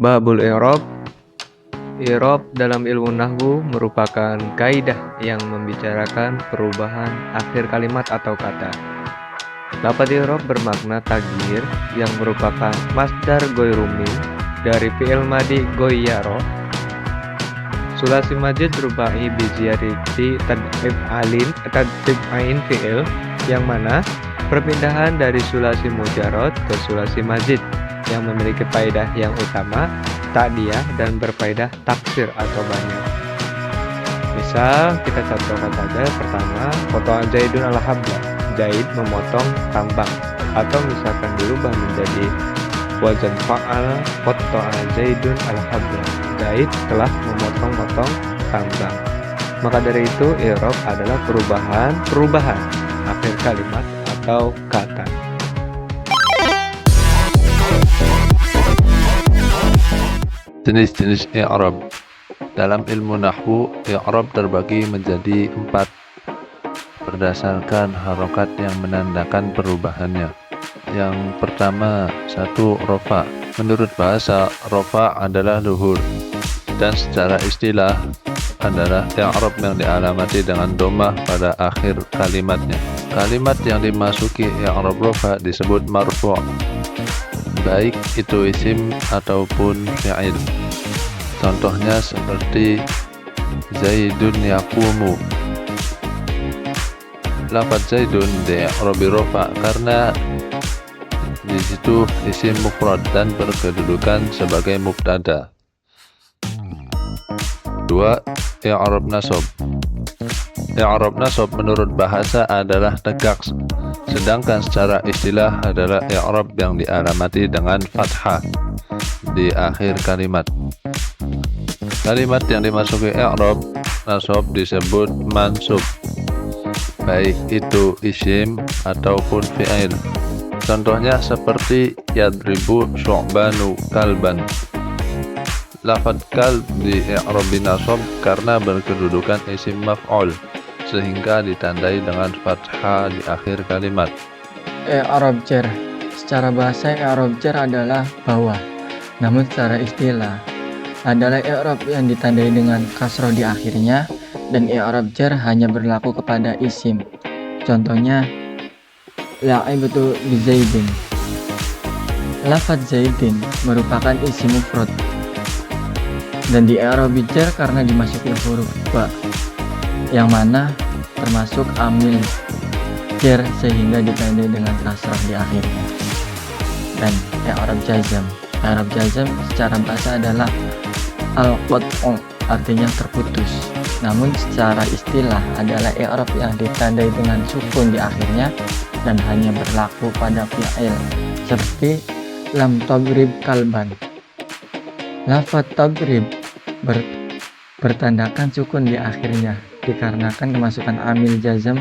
Babul i'rab. I'rab dalam ilmu nahwu merupakan kaidah yang membicarakan perubahan akhir kalimat atau kata. Lafaz i'rab bermakna taghyir yang merupakan masdar goyrumi dari fi'il madi goyyaro. Sulasi majid rubai bi ziyadati tad'if ain fi'il, yang mana perpindahan dari sulasi mujarrad ke sulasi majid yang memiliki faedah yang utama, ta'diyah, dan berfaedah taksir atau banyak. Misal kita contohkan saja pertama, potongan Zaidun al-habla. Zaid memotong tambang, atau misalkan dirubah menjadi wazan fa'al potongan Zaidun al-habla. Zaid telah memotong-motong tambang. Maka dari itu i'rab adalah perubahan akhir kalimat atau kata. Jenis-jenis i'rab. Dalam ilmu nahwu, i'rab terbagi menjadi 4 berdasarkan harokat yang menandakan perubahannya. Yang pertama, 1. Rofa. Menurut bahasa, rofa adalah luhur, dan secara istilah adalah i'rab yang dialamati dengan dhammah pada akhir kalimatnya. Kalimat yang dimasuki i'rab rofa disebut marfu', baik itu isim ataupun fi'il. Contohnya seperti Zaidun yaqumu. Lafaz Zaidun di-i'rabi rofa karena di situ isim mufrad dan berkedudukan sebagai mubtada. 2. I'rab nasab. I'rab nasab menurut bahasa adalah tegak, sedangkan secara istilah adalah i'rab yang dialamati dengan fathah di akhir kalimat. Kalimat yang dimasuki i'rab nasab disebut mansub, baik itu isim ataupun fi'il. Contohnya seperti yadribu syu'banu kalban. Lafaz kalb di i'rabi nasab karena berkedudukan isim maf'ul, sehingga ditandai dengan fathah di akhir kalimat. I'rab jar. Secara bahasa i'rab jar adalah bawah, namun secara istilah adalah i'rab yang ditandai dengan kasroh di akhirnya, dan i'rab jar hanya berlaku kepada isim. Contohnya la'ibtu bi Zaidin. Lafaz Zaidin merupakan isim mufrad dan di i'rab jar karena dimasuki huruf ba, yang mana termasuk amil jar sehingga ditandai dengan kasrah di akhirnya. Dan i'rab jazam. I'rab jazam secara bahasa adalah al-qat'u, artinya terputus. Namun secara istilah adalah i'rab yang ditandai dengan sukun di akhirnya dan hanya berlaku pada fi'il, seperti lam tadrib kalban. Lafaz tadrib bertandakan sukun di akhirnya dikarenakan kemasukan amil jazam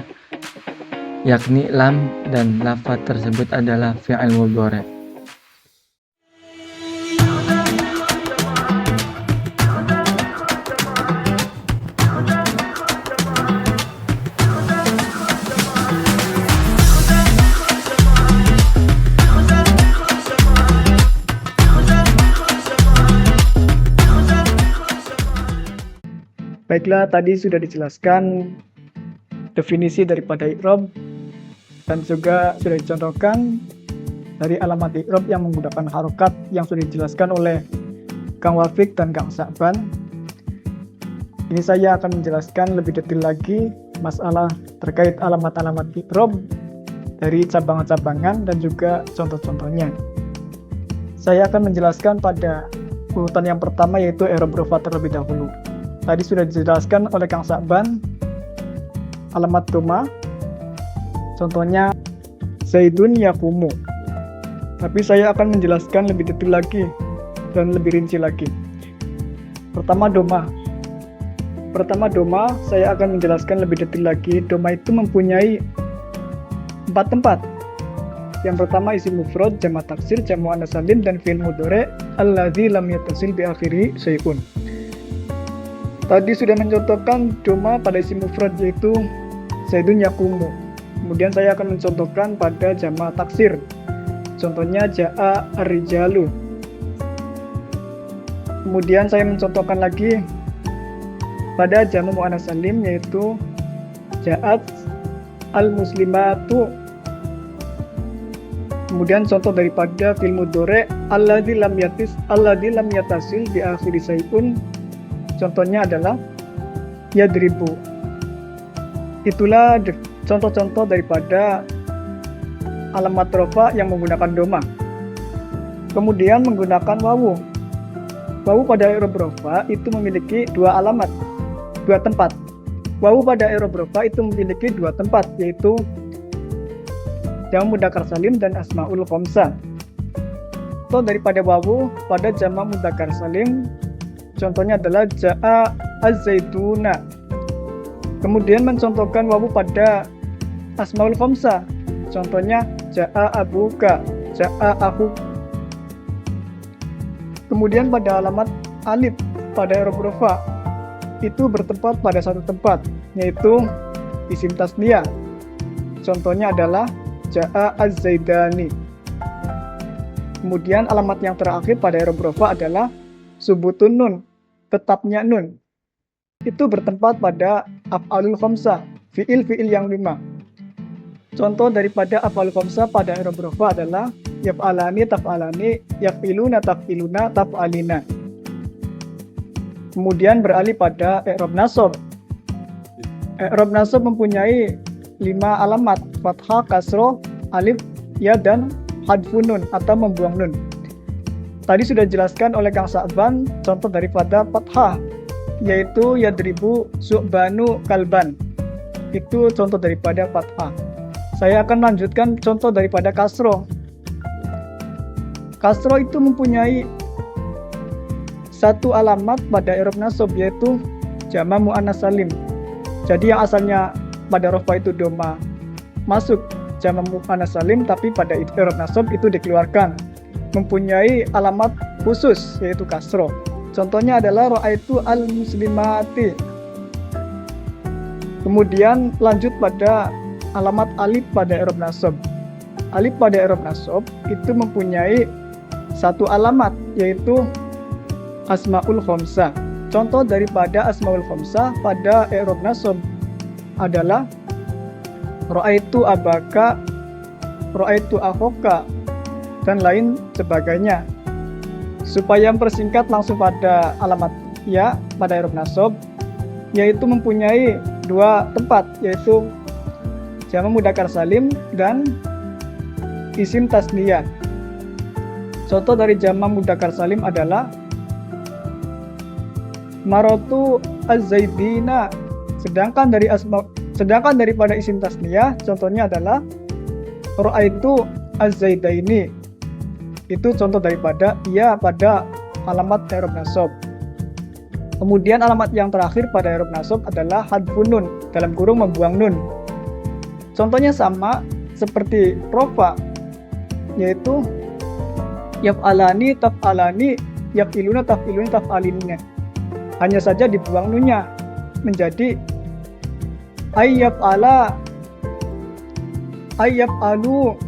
yakni lam, dan lafaz tersebut adalah fi'il mudhari'. Baiklah, tadi sudah dijelaskan definisi daripada i'rab dan juga sudah dicontohkan dari alamat i'rab yang menggunakan harokat yang sudah dijelaskan oleh Kang Wafik dan Kang Sa'ban. Ini saya akan menjelaskan lebih detail lagi masalah terkait alamat-alamat i'rab dari cabangan-cabangan dan juga contoh-contohnya. Saya akan menjelaskan pada urutan yang pertama, yaitu i'rab rofa terlebih dahulu. Tadi sudah dijelaskan oleh Kang Sa'ban alamat dhammah, contohnya Zaidun yaqumu. Tapi saya akan menjelaskan lebih detail lagi dan lebih rinci lagi. Pertama dhammah, saya akan menjelaskan lebih detail lagi. Dhammah itu mempunyai 4 tempat. Yang pertama isim mufrad, jamak taksir, jamak muannats salim, dan fi'il mudhari' alladzi lam yattasil bi akhiri syai'un. Tadi sudah mencontohkan dhammah pada isim mufrad, yaitu Zaidun yaqumu. Kemudian saya akan mencontohkan pada jamak taksir. Contohnya ja'a ar-rijalu. Kemudian saya mencontohkan lagi pada jamak muannats salim, yaitu ja'at al-muslimatu. Kemudian contoh daripada fi'il mudhari' alladzi lam yatasil bi akhiri syai'un, contohnya adalah yadribu. Itulah contoh-contoh daripada alamat rafa yang menggunakan doma. Kemudian menggunakan wawu. Wawu pada i'rab rafa itu memiliki dua tempat. Wawu pada i'rab rafa itu memiliki dua tempat, yaitu jamak mudzakkar salim dan asmaul khamsah. Contoh daripada wawu pada jamak mudzakkar salim, contohnya adalah ja'a az-zaituna. Kemudian mencontohkan wawu pada asmaul khamsah, contohnya ja'a abuka, ja'a aku. Kemudian pada alamat alif pada i'rab rafa itu bertempat pada satu tempat, yaitu isim tasniyah. Contohnya adalah ja'a az-zaidani. Kemudian alamat yang terakhir pada i'rab rafa adalah subutun nun, tetapnya nun. Itu bertempat pada af'alul khamsah, fi'il yang 5. Contoh daripada af'alul khamsah pada i'rab rafa adalah yaf'alani, taf'alani, yaf'iluna, taf'iluna, taf'alina. Kemudian beralih pada i'rab nasab. I'rab nasab mempunyai 5 alamat: fathah, kasroh, alif, ya, dan hadfun nun atau membuang nun. Tadi sudah dijelaskan oleh Kang Sa'ban contoh daripada fathah, yaitu yadribu su'banu kalban. Itu contoh daripada fathah. Saya akan lanjutkan contoh daripada kasroh. Kasroh itu mempunyai satu alamat pada i'rab nasab, yaitu jamak muannats salim. Jadi yang asalnya pada rafa itu doma masuk jamak muannats salim, tapi pada i'rab nasab itu dikeluarkan. Mempunyai alamat khusus, yaitu kasroh. Contohnya adalah ra'aitu al-muslimati. Kemudian lanjut pada alamat alif pada i'rab nasab. Alif pada i'rab nasab itu mempunyai satu alamat, yaitu asmaul khamsah. Contoh daripada asmaul khamsah pada i'rab nasab adalah ra'aitu abaka, ra'aitu akhoka, dan lain sebagainya. Supaya mempersingkat langsung pada alamat ya pada i'rab nasab, yaitu mempunyai dua tempat, yaitu jamak mudzakkar salim dan isim tasniyah. Contoh dari jamak mudzakkar salim adalah maratu az-zaidina. Sedangkan daripada isim tasniyah contohnya adalah ra'aitu az-zaidaini. Itu contoh daripada ya pada alamat i'rab nasab. Kemudian alamat yang terakhir pada i'rab nasab adalah hadfun nun, dalam kurung membuang nun. Contohnya sama seperti rafa, yaitu yaf'alani, taf'alani, yaf'iluna, taf'iluna, taf'alinna. Hanya saja dibuang nunnya menjadi ayyaf'ala, ayyaf'alu,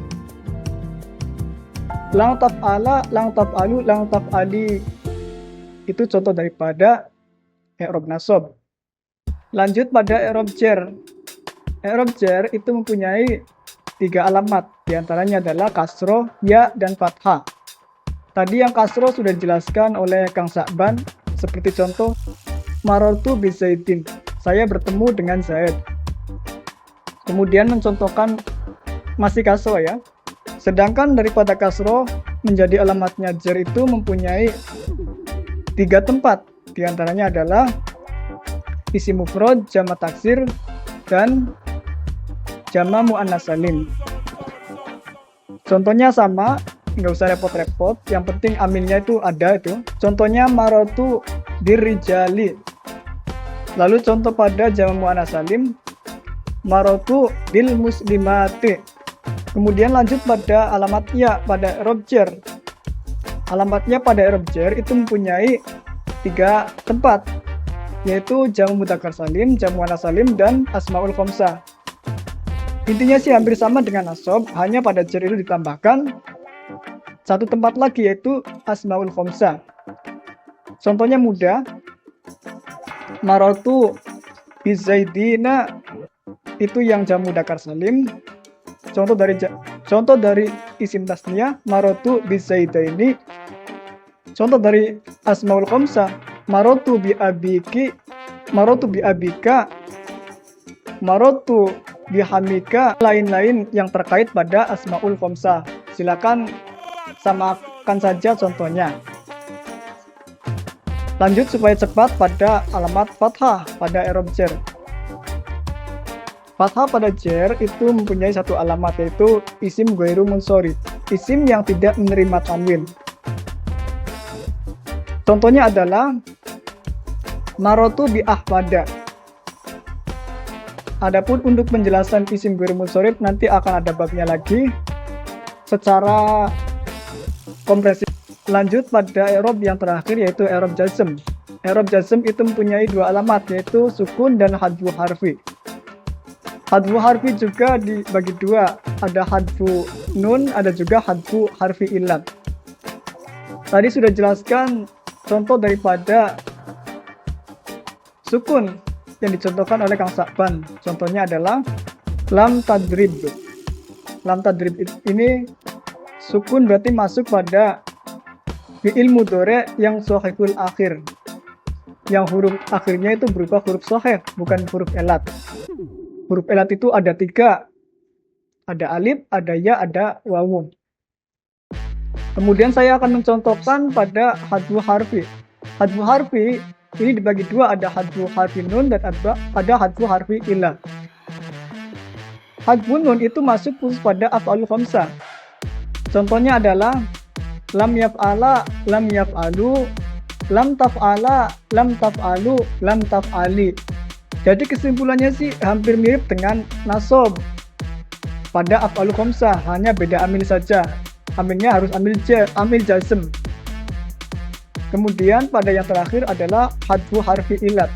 lang taf'ala, lang taf'alu, lang taf'ali. Itu contoh daripada i'rab nasab. Lanjut pada i'rab jar. I'rab jar itu mempunyai 3 alamat, diantaranya adalah kasroh, ya, dan fathah. Tadi yang kasroh sudah dijelaskan oleh Kang Sa'ban, seperti contoh marartu bi Zaidin, saya bertemu dengan Zaid. Kemudian mencontohkan masih kasroh ya. Sedangkan daripada kasroh menjadi alamatnya jar itu mempunyai 3 tempat, diantaranya adalah isim mufrad, jamak taksir, dan jamak muannats salim. Contohnya sama, nggak usah repot-repot, yang penting aminnya itu ada itu. Contohnya maratu birrijali. Lalu contoh pada jamak muannats salim maratu bil muslimati. Kemudian lanjut pada alamat ya pada i'rab jar. Alamatnya pada i'rab jar itu mempunyai 3 tempat, yaitu jamak mudzakkar salim, jamak muannats salim, dan asmaul khamsah. Intinya sih hampir sama dengan nasab, hanya pada jar itu ditambahkan 1 tempat lagi, yaitu asmaul khamsah. Contohnya mudah. Marotu bizaidina itu yang jamu mudzakkar salim. Contoh dari isim tasniyah marotu bizaidaini. Contoh dari asmaul khamsah marotu bi abiki, marotu bi abika, marotu bi hamika, lain-lain yang terkait pada asmaul khamsah. Silakan samakan saja contohnya. Lanjut supaya cepat pada alamat fathah pada i'rab jar. Fathah pada jar itu mempunyai satu alamat, yaitu isim ghairu munsharif, isim yang tidak menerima tanwin. Contohnya adalah marotu bi ahmada. Adapun untuk penjelasan isim ghairu munsharif nanti akan ada babnya lagi secara komprehensif. Lanjut pada i'rab yang terakhir, yaitu i'rab jazm. I'rab jazm itu mempunyai dua alamat, yaitu sukun dan hadfu harfi. Hadfu harfi juga dibagi dua, ada hadfu nun, ada juga hadfu harfi illat. Tadi sudah jelaskan contoh daripada sukun yang dicontohkan oleh Kang Sakban. Contohnya adalah lam tadrib. Lam tadrib ini sukun berarti masuk pada fi'il mudhari yang shahihul akhir, yang huruf akhirnya itu berupa huruf shahih, bukan huruf elat. Huruf elat itu ada 3, ada alif, ada ya, ada wawu. Kemudian saya akan mencontohkan pada hadfu harfi. Hadfu harfi ini dibagi dua, ada hadfu harfi nun dan ada hadfu harfi illah. Hadfu nun itu masuk khusus pada af'alul khamsah. Contohnya adalah lam yaf'ala, lam yaf'alu, lam taf'ala, lam taf'alu, lam taf'ali. Jadi kesimpulannya sih hampir mirip dengan nasab pada af'alul khamsah, hanya beda amil saja. Amilnya harus amil jazm. Kemudian pada yang terakhir adalah hadfu harfi illat,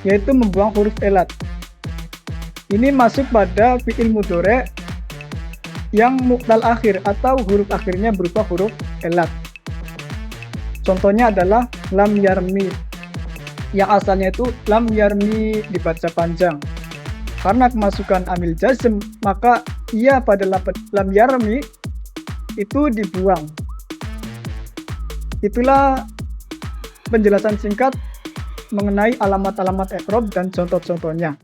yaitu membuang huruf elat. Ini masuk pada fi'il mudhari yang muqtal akhir atau huruf akhirnya berupa huruf elat. Contohnya adalah lam yarmi, yang asalnya itu lam yarmi dibaca panjang. Karena kemasukan amil jazm, maka ia pada lam yarmi itu dibuang. Itulah penjelasan singkat mengenai alamat-alamat i'rab dan contoh-contohnya.